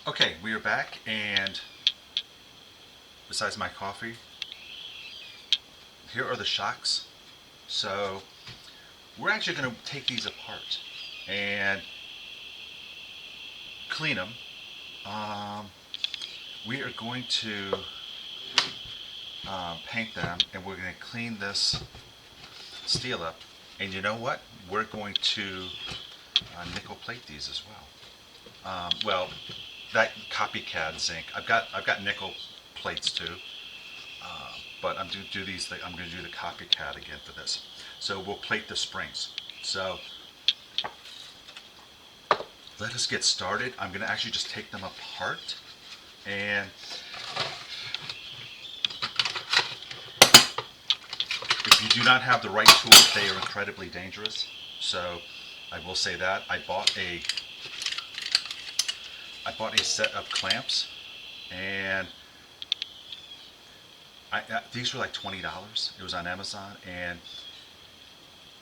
Okay, we are back, and besides my coffee, here are the shocks. So we're actually going to take these apart and clean them. Um, we are going to paint them, and we're going to clean this steel up. And you know what? We're going to nickel plate these as well. Well, that copycat zinc. I've got nickel plates too. But I'm going to do these. I'm going to do the copycat again for this. So we'll plate the springs. So let us get started. I'm going to actually just take them apart, and if you do not have the right tools, they are incredibly dangerous. So I will say that I bought a set of clamps, and these were like $20. It was on Amazon, and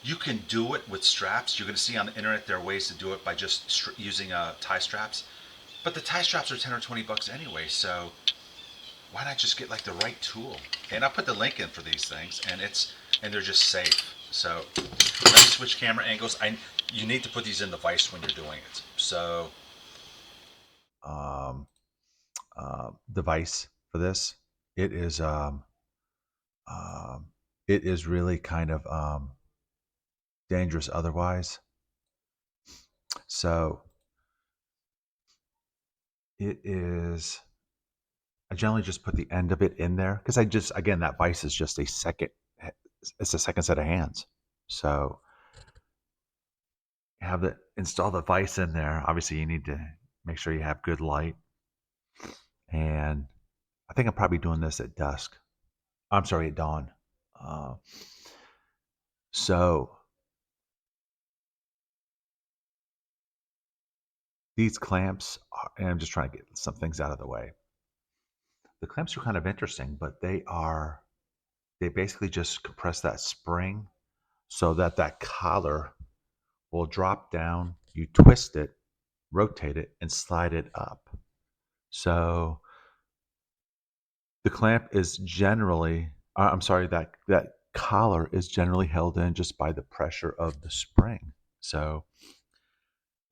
you can do it with straps. You're going to see on the internet there are ways to do it by just using tie straps, but the tie straps are 10 or 20 bucks anyway. So why not just get like the right tool? And I'll put the link in for these things, and they're just safe. So let me switch camera angles. You need to put these in the vise when you're doing it. So um, the vise for this, it is um, it is really kind of dangerous otherwise. So it is. I generally just put the end of it in there because again, that vise is just a second. It's a second set of hands. So have the install the vise in there. Obviously, you need to make sure you have good light. And I think I'm probably doing this at dusk. I'm sorry, at dawn. Uh, so these clamps, and I'm just trying to get some things out of the way. The clamps are kind of interesting, but they basically just compress that spring so that that collar will drop down. You twist it, rotate it, and slide it up. So the clamp is generally, I'm sorry, that collar is generally held in just by the pressure of the spring. So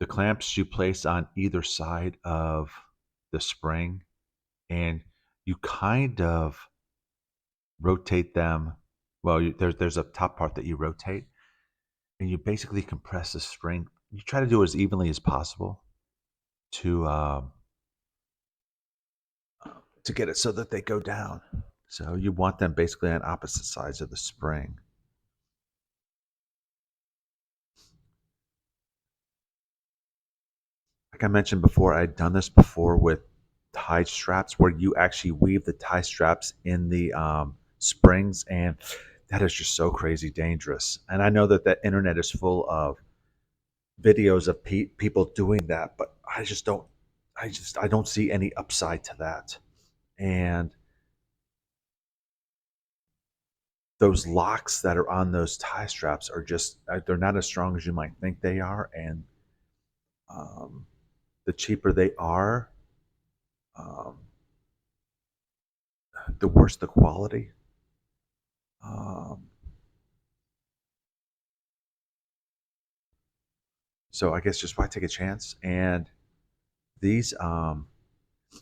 the clamps you place on either side of the spring, and you kind of rotate them. Well, there's a top part that you rotate, and you basically compress the spring. You try to do it as evenly as possible to um, to get it so that they go down. So you want them basically on opposite sides of the spring. Like I mentioned before, I'd done this before with tie straps where you actually weave the tie straps in the springs, and that is just so crazy dangerous. And I know that the internet is full of videos of people doing that, but I don't see any upside to that. And those locks that are on those tie straps are just they're not as strong as you might think they are, and um, the cheaper they are, um, the worse the quality. Um, so I guess just why take a chance? And these,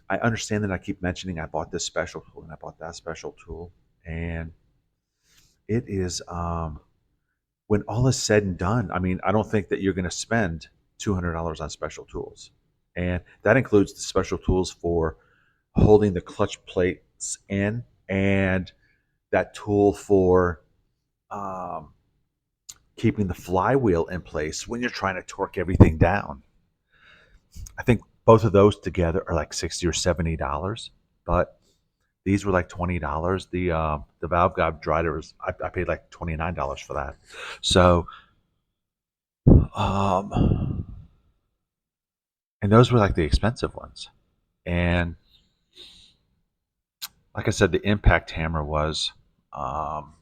I understand that I keep mentioning I bought this special tool and I bought that special tool, and it is when all is said and done. I mean, I don't think that you're going to spend $200 on special tools, and that includes the special tools for holding the clutch plates in, and that tool for um, keeping the flywheel in place when you're trying to torque everything down. I think both of those together are like $60 or $70, but these were like $20. The valve guide driver I paid like $29 for that. So um, and those were like the expensive ones. And like I said, the impact hammer was um,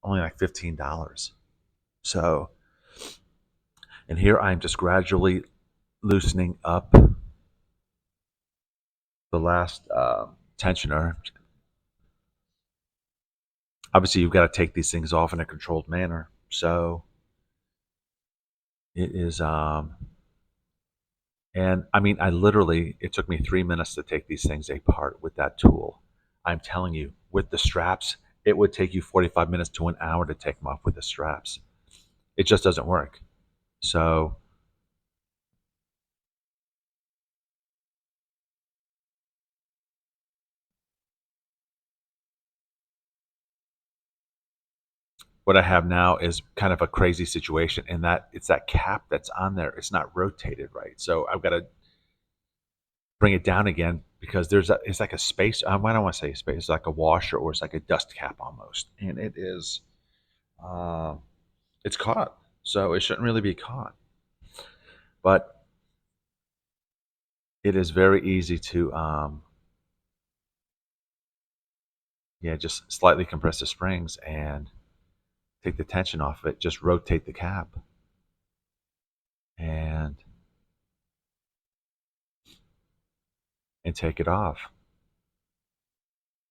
only like $15. So and here I'm just gradually loosening up the last tensioner. Obviously, you've got to take these things off in a controlled manner. So it is, and I mean, it took me 3 minutes to take these things apart with that tool. I'm telling you, with the straps, it would take you 45 minutes to an hour to take them off with the straps. It just doesn't work. So what I have now is kind of a crazy situation in that it's that cap that's on there. It's not rotated right. So I've got to bring it down again because it's like a space. I don't want to say a space. It's like a washer or it's like a dust cap almost, and it is. Um, it's caught, so it shouldn't really be caught. But it is very easy to, yeah, just slightly compress the springs and take the tension off of it. Just rotate the cap and take it off.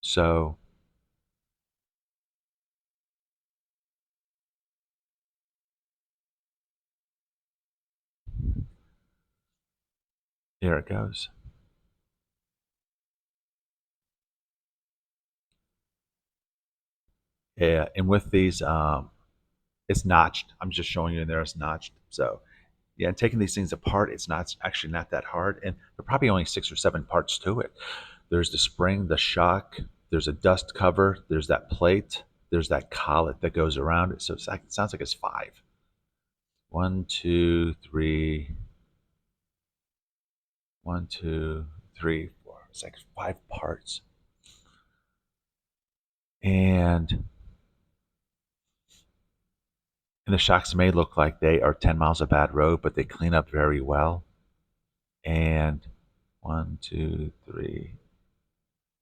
So there it goes. Yeah, and with these, it's notched. I'm just showing you in there. It's notched. So yeah, and taking these things apart, it's not actually not that hard, and there are probably only 6 or 7 parts to it. There's the spring, the shock. There's a dust cover. There's that plate. There's that collet that goes around it. So it sounds like it's 5. 1, 2, 3. 1, 2, 3, 4. It's like 5 parts, and the shocks may look like they are 10 miles of bad road, but they clean up very well. And 1, 2, 3.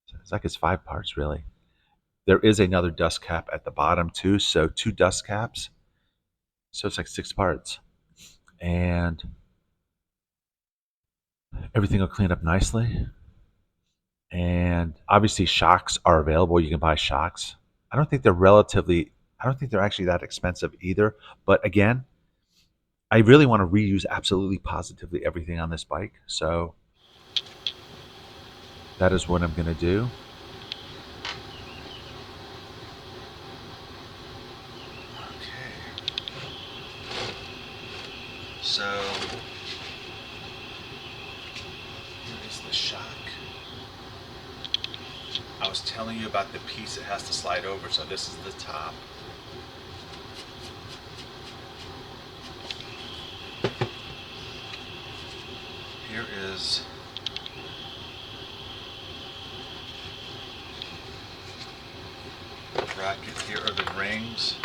So it's like it's 5 parts really. There is another dust cap at the bottom too, so 2 dust caps. So it's like 6 parts, and everything will clean up nicely. And obviously, shocks are available. You can buy shocks. I don't think they're relatively. I don't think they're actually that expensive either. But again, I really want to reuse absolutely positively everything on this bike. So that is what I'm going to do. Okay. So here is the shock. I was telling you about the piece it has to slide over. So this is the top. Here is the bracket. Here are the rings.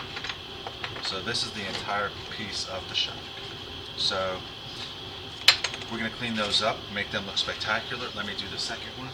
So this is the entire piece of the shock. So we're going to clean those up, make them look spectacular. Let me do the second one.